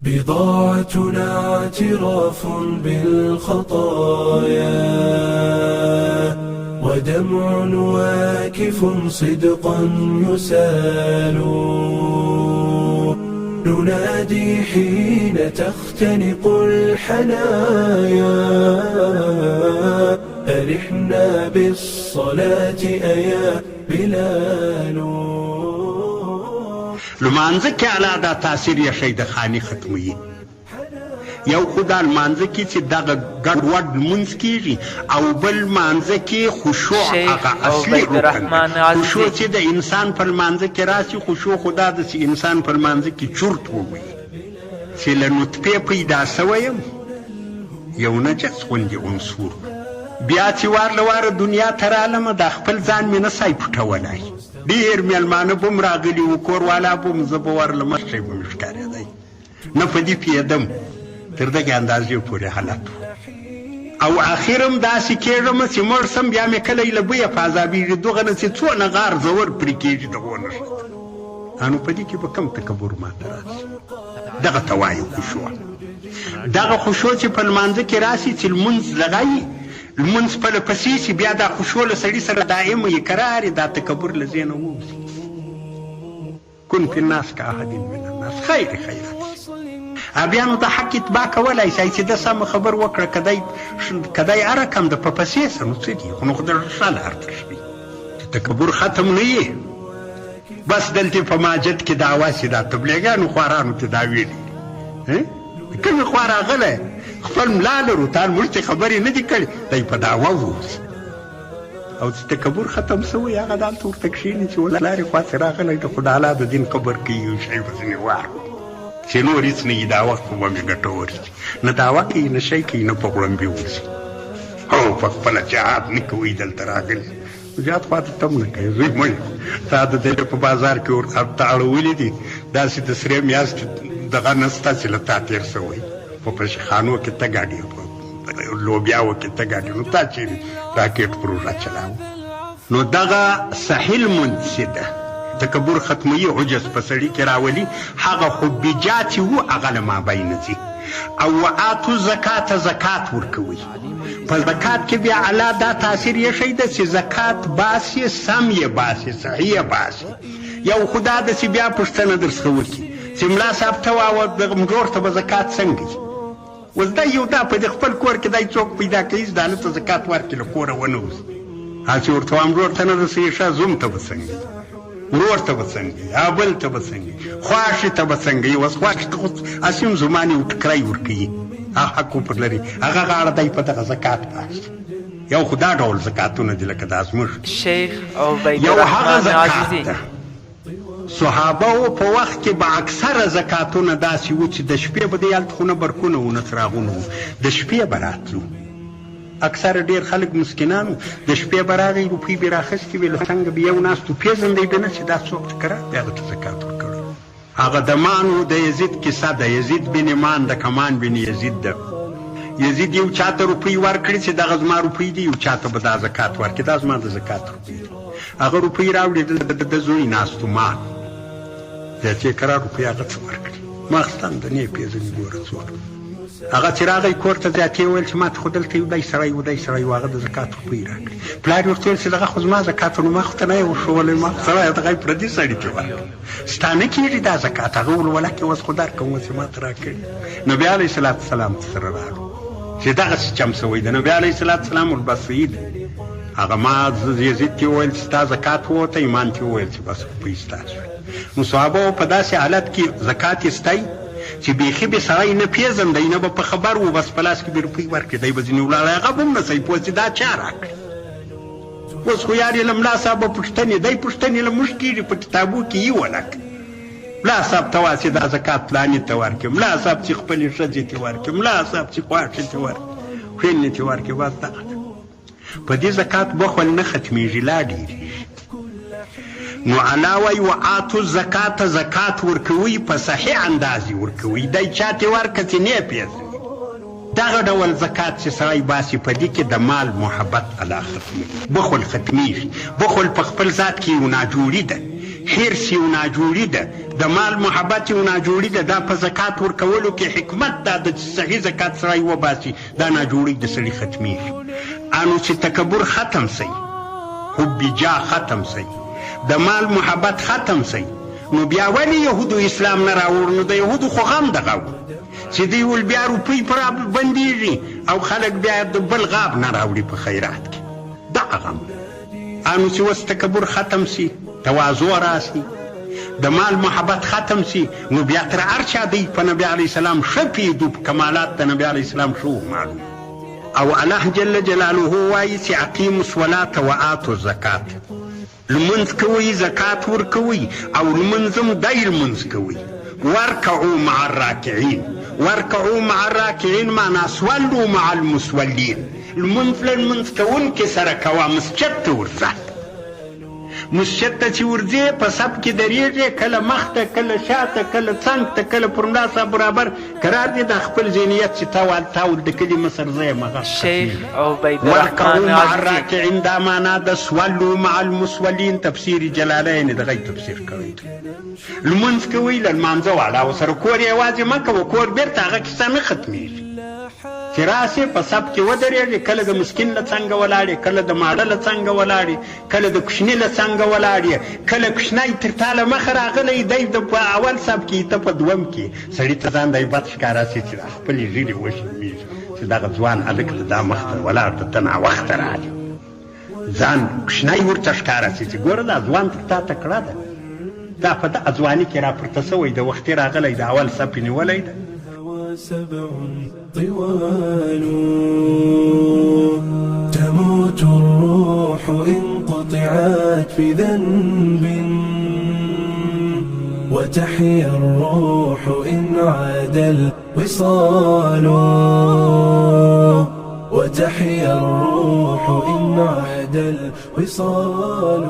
بضاعتنا اعتراف بالخطايا ودمع واكف صدقا يسال ننادي حين تختنق الحنايا أرحنا بالصلاة أيا بلال. لمانځه کې اعلی دا تاثیر یې ښیي د خاني ختموي. یو خو دا لمانځه کې چې دغه ګډوډ لمونځ کېږي او بل لمانځه کې خشوع هغه اصلي رکن خشوع چې د انسان په لمانځه کې راشي. خشوع خو دا ده چې انسان په لمانځه کې چورت ووایي چې له نطفې پیدا سوی یم یو نجس غوندې عنصر بیا چې وار له واره دنیا ته رالمه دا خپل ځان مې نه سای پټولی. ډېر میلمانه به م راغلي وو کوروالا به م زه به ورله مخکې به مې ښکارېدی نه په دې پوهېدم تر دغې اندازې پورې حالت و او اخر هم داسې کېږم چې مړ سم بیا مې کله له بویه په عذابېږي دغه نه چې څونه غار زور پرې کېږي دغه ونه شته نو په دې کې به کم تکبر ماته راشي. دغه ته وایي خشوع. دغه خشوع چې په لمانځه کې راشي چې لمونځ لغایي لمونځ پله پسې شي بیا دا خشوع له سړي سره دائم وي کرار دا تکبر له ذهنه ووځي. کن فی الناس کاحد من الناس خیر خیرات. بیا نو د حق اتباع کولی شئ چې د سمه خبر وکړه کدی هر رقم د په پسې شه نو څه دي خو نو خو د ښه لار ته شوي تکبر ختم نه یې. بس دلته په ماجد کې دعوا چې دا تبلیغانو خوارانو ته دا ویلي کومې خوا راغلی خپل ملا لرو تا موږ ته خبرې نه دي کړې دی په دعوا ووځي او چې تکبر ختم سوی هغه دلته ورته کښېني چې ولارې خوا چې راغلی د خو د الله د دین قبر کې یو شی به ځینې وار چې نور هېڅ نه وي دا وخت خو به مې ګټور شي نه دعوا کوي نه شی کوي نه په غړمبې وځي او په خپله جهاد نه کوي دلته راغلی جهاد خوا ته تم نه کوي زوی مړ تا د دې په بازار کې ورته اړولي دي داسې د سرې میاشتې دغه نسته چې له تا تېر سوی په پشخانو کې ته ګاډي لوبیاو کې ته ګاډي نو تا چیرې راکېټ پروژه چلاو. نو دغه صحیح لمونځ چې ده تکبر ختموي عجز په سړي کې راولي هغه خو بجا چې و هغه له مابین ځي او وآتو زکات زکات ورکوي. په زکات کې بیا اعلی دا تاثیر یې ښیي ده چې زکات باسي سم یې باسي صحیح یې باسي. یو خو دا ده چې بیا پوښتنه درڅخه وکړي چې ملا صاحب ته واوه دغه مږور ته به زکات څنګه وي اوس دا یو دا په دې خپل کور کې دی څوک پیدا کوي چې دا هلته زکات ورکړي له کوره ونه وځي هسې ورته وایم ورور ته نه رسوي ښه زوم ته به څنګه وي ورور ته به څنګه وي بل ته به څنګه وي خواشي ته به څنګه وي اوس خواشي ته خو هسې هم زمانې یو ټکری ورکوي هغه حق ورپر لري هغه غاړه دی په دغه زکات باسي. یو خو دا ډول زکاتونه دي لکه دا زموږ یو هغه زکات ده صحابه په وخت کې به اکثره زکاتونه داسې وو چې د شپې به د هلته خو نه برقونه وو نه څراغونه وو د شپې به راتلو اکثره ډېر خلک مسکینان وو د شپې به راغی روپۍ به یې راخیستې وې له څنګه به یو ناست و پېژندی به نه چې دا څوک چې که راغی هغه ته زکات ورکړی. هغه د مان و د یزید کیسه ده یزید بن مان د کمان بن یزید ده. یزید یو چا ته روپۍ ورکړي چې دغه زما روپۍ دي یو چا ته به دا زکات ورکړي دا زما د زکات روپۍ دي. هغه روپۍ راوړې د زوی ناست و مان دا چې کرا روپۍ هغه څه ورکړي ما اخستان د نه یې پېژني ګوره څوک هغه چې راغی کور ته زیاتې وویل چې ما ته خو دلته یو دی سړی و دی سړی و هغه د زکات روپۍ راکړي. پلار یې ورته ویل چې دغه خو زما زکات و نو ما خو ته نه یې ورښولی ما خو سړی دغه یې پردي سړي ته ورکړي ستا نه کېږي دا زکات هغه ویل ولکې اوس خو درکوم چې ما ته راکړي. نبي علیه صلات وسلام سره راغلو چې دغسې چم سوی د نبي علیه صلات وسلام وربصري دی هغه ما یزید ته وویل چې ستا زکات ووته ایمان ته وویل چې بس روپۍ ستا شوې. نو صحابه په داسې حالت کې زکات ایستی چې بیخي به سړی نه پېژندی نه به په خبر و بس په لاس کې به روپۍ ورکړي دی به ځینې ولاړی هغه به هم نه صحیح پوه چې دا چا راکړي. اوس خو یار یې له ملا صاحب به پوښتنې دی پوښتنې له موږ کېږي په کتابو کې یي ولک ملا صاحب ته وایه چې دا زکات فلانې ته ورکړي ملا صاحب چې خپلې ښځې ته ورکړي ملا صاحب چې خواشې ته ورکړي خویندې ته ورکړي بس دغه ده. په دې زکات بخل نه ختمېږي لا ډېرېږي. نو علاوه وآتو زکات زکات ورکوي په صحیح اندازې ورکوي دی چا ته ورکړه چې نه یې پېژني. دغه ډول زکات چې سړی باسي په دې کې د مال محبت الله ختموي بخل ختمېږي. بخل په خپل ذات کې یو ناجوړي ده حرص یو ناجوړي ده، د مال محبت یو ناجوړي ده. دا په زکات ورکولو کې حکمت دا د صحیح زکات سړی وباسي، دا ناجوړي د سړي ختمیږي. انو چې تکبر ختم سي، حب جاه ختم سي، د مال محبت ختم سي، نو بیا ولې یهودو اسلام نه راوړ؟ نو د یهودو خو غم دغه و چې دوی ول بیا روپۍ پر بندېږي او خلک بیا د بل غاب نه راوړي په خیرات کې، دغه غم. انو چې اوس تکبر ختم سي، تواضع راسي، د مال محبت ختم سي، نو بیا تر هر چا دی په نبي علیه السلام ښه پوهېدو، په کمالات د نبي علیه السلام ښه معلوم. او الله جل جلاله وایي چې اقیموا الصلاة وآتوا الزکات، لمونځ کوئ، زکات ورکوئ، او لمونځ هم دی لمونځ کوئ. وارکعوا مع الراکعین، وارکعوا مع الراکعین معنا صلوا مع المصلین، لمونځ له لمونځ کوونکي سره کوه، مسجد ته ورځه. مسجد ته چې ورځې په صف کې درېږې، کله مخ ته، کله شاته، کله څنګ ته، کله پر ملا صاحب برابر قرار دې د خپل ذهنیت چې تاول د کلي مصر ځای مغه شیخ عبید وارکعوا الرحمن مع عزیزی. الراکعین دا معنا د صلوا مع المصلین تفسیر جلالین دغه تفسیر کوي. لمونځ کوئ، له لمانځه واړه او سره کور یوازې مه کوه، کور بېرته هغه کیسه نه ختمېږي. چې راسې په صف کې ودرېږې، کله د مسکین له څنګه ولاړې، کله د ماړه له څنګه ولاړې، کله د کوچني له څنګه ولاړې، کله کوچنی تر تا له مخه راغلی دی د په اول صف کې، ته په دوم کې. سړي ته ځان دی بد ښکاره سي چې خپلې ږیرې وشرمېږي چې دغه ځوان هلک دا مخته ولاړ ته ته ناوخته راغلې، ځان کوچنی ورته ښکاره سي چې ګوره دا ځوان تر تا تکړه ده، دا په دغه ځواني کې راپورته سوی د وختي راغلی د اول صف یې نیولی ده. سبع طوال تموت الروح إن قطعت في ذنب، وتحيا الروح إن عاد الوصال، وتحيا الروح إن عاد الوصال.